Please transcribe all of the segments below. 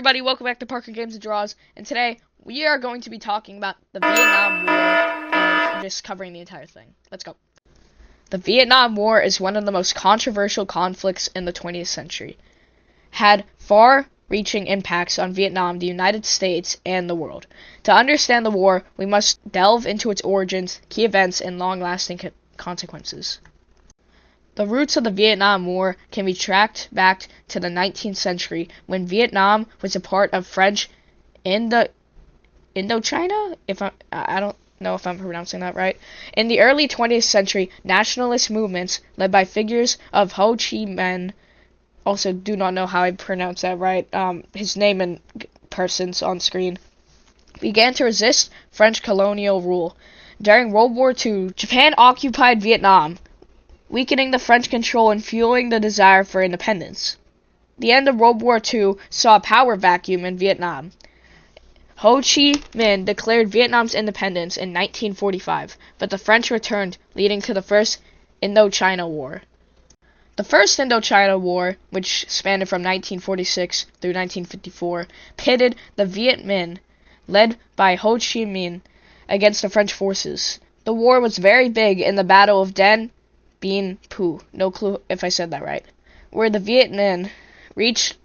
everybody, welcome back to Parker Games and Draws, and today we are going to be talking about the Vietnam War and just covering the entire thing. Let's go. The Vietnam War is one of the most controversial conflicts in the 20th century. Had far-reaching impacts on Vietnam, the United States, and the world. To understand the war, we must delve into its origins, key events, and long-lasting consequences. The roots of the Vietnam War can be tracked back to the 19th century, when Vietnam was a part of French Indochina. I don't know if I'm pronouncing that right. In the early 20th century, nationalist movements led by figures of Ho Chi Minh, also do not know how I pronounce that right, his name and persons on screen, began to resist French colonial rule. During World War II, Japan occupied Vietnam, weakening the French control and fueling the desire for independence. The end of World War II saw a power vacuum in Vietnam. Ho Chi Minh declared Vietnam's independence in 1945, but the French returned, leading to the First Indochina War. The First Indochina War, which spanned from 1946 through 1954, pitted the Viet Minh, led by Ho Chi Minh, against the French forces. The war was very big in the Battle of Dien Bien Phu, no clue if I said that right, where the Viet Minh reached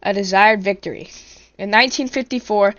a desired victory. In 1954,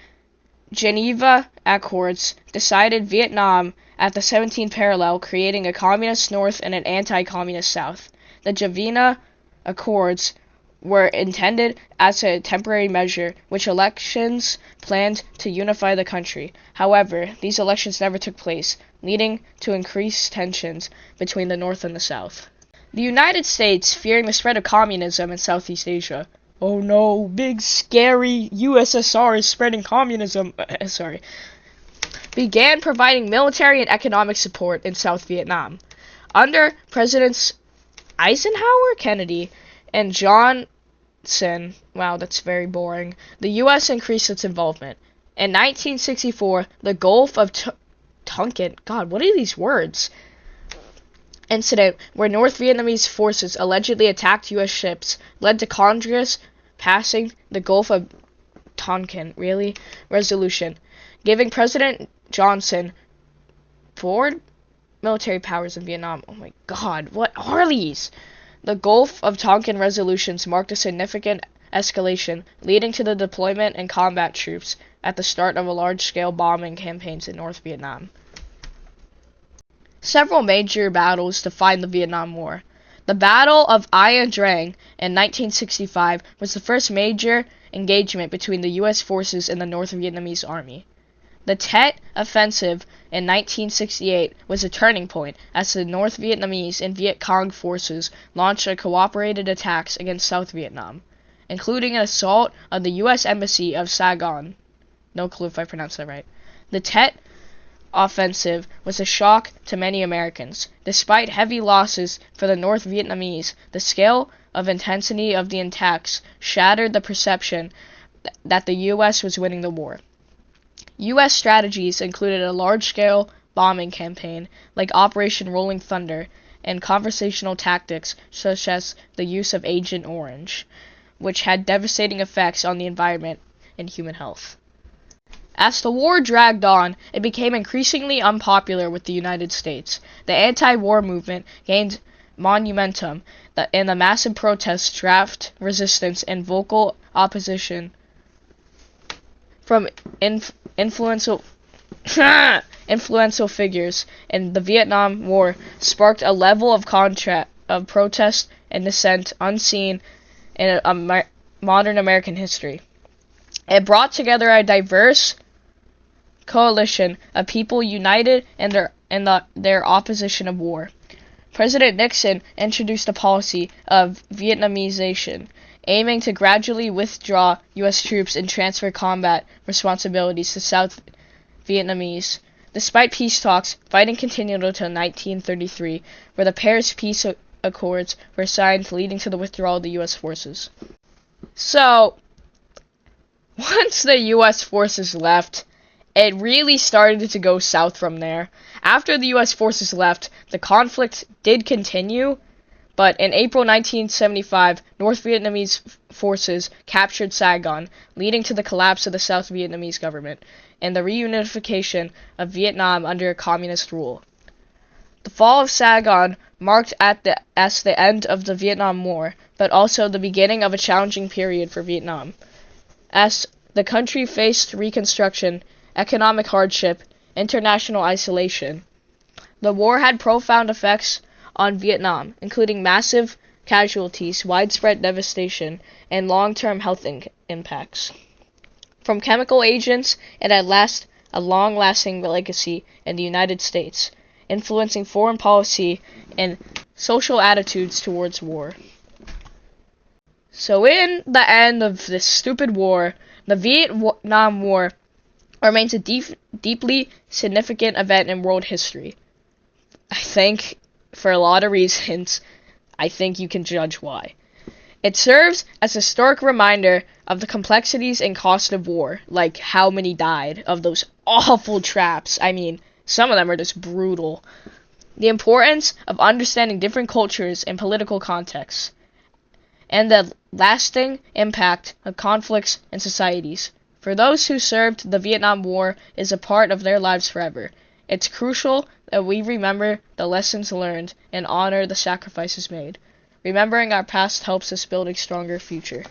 Geneva Accords decided Vietnam at the 17th parallel, creating a communist North and an anti-communist South. The Geneva Accords were intended as a temporary measure, which elections planned to unify the country. However, these elections never took place, leading to increased tensions between the North and the South. The United States, fearing the spread of communism in Southeast Asia, oh no, big scary USSR is spreading communism, began providing military and economic support in South Vietnam. Under Presidents Eisenhower, Kennedy, and Johnson, wow, that's very boring, the U.S. increased its involvement. In 1964, the Gulf of Tonkin, God, what are these words? Incident where North Vietnamese forces allegedly attacked U.S. ships led to Congress passing the Gulf of Tonkin, resolution, giving President Johnson forward military powers in Vietnam. Oh my God, what are these? The Gulf of Tonkin resolutions marked a significant escalation, leading to the deployment and combat troops at the start of a large-scale bombing campaigns in North Vietnam. Several major battles defined the Vietnam War. The Battle of Ia Drang in 1965 was the first major engagement between the U.S. forces and the North Vietnamese Army. The Tet Offensive in 1968 was a turning point as the North Vietnamese and Viet Cong forces launched a cooperated attacks against South Vietnam, including an assault on the U.S. Embassy of Saigon. No clue if I pronounced that right. The Tet Offensive was a shock to many Americans. Despite heavy losses for the North Vietnamese, the scale of intensity of the attacks shattered the perception that the U.S. was winning the war. U.S. strategies included a large-scale bombing campaign like Operation Rolling Thunder and conversational tactics such as the use of Agent Orange, which had devastating effects on the environment and human health. As the war dragged on, it became increasingly unpopular with the United States. The anti-war movement gained momentum in the massive protests, draft resistance, and vocal opposition from influential figures in the Vietnam War sparked a level of protest and dissent unseen in modern American history. It brought together a diverse coalition of people united in their opposition of war. President Nixon introduced a policy of Vietnamization, aiming to gradually withdraw U.S. troops and transfer combat responsibilities to South Vietnamese. Despite peace talks, fighting continued until 1933, where the Paris Peace Accords were signed, leading to the withdrawal of the U.S. forces. So, once the U.S. forces left, it really started to go south from there. After the U.S. forces left, the conflict did continue, But in April 1975, North Vietnamese forces captured Saigon, leading to the collapse of the South Vietnamese government and the reunification of Vietnam under communist rule. The fall of Saigon marked as the end of the Vietnam War, but also the beginning of a challenging period for Vietnam, as the country faced reconstruction, economic hardship, international isolation. The war had profound effects on Vietnam, including massive casualties, widespread devastation, and long-term health impacts. From chemical agents, it had a long-lasting legacy in the United States, influencing foreign policy and social attitudes towards war. So in the end of this stupid war, the Vietnam War remains a deeply significant event in world history. I think, for a lot of reasons, I think you can judge why. It serves as a historic reminder of the complexities and cost of war, like how many died of those awful traps. I mean, some of them are just brutal. The importance of understanding different cultures and political contexts, and the lasting impact of conflicts in societies. For those who served, the Vietnam War is a part of their lives forever. It's crucial that we remember the lessons learned and honor the sacrifices made. Remembering our past helps us build a stronger future.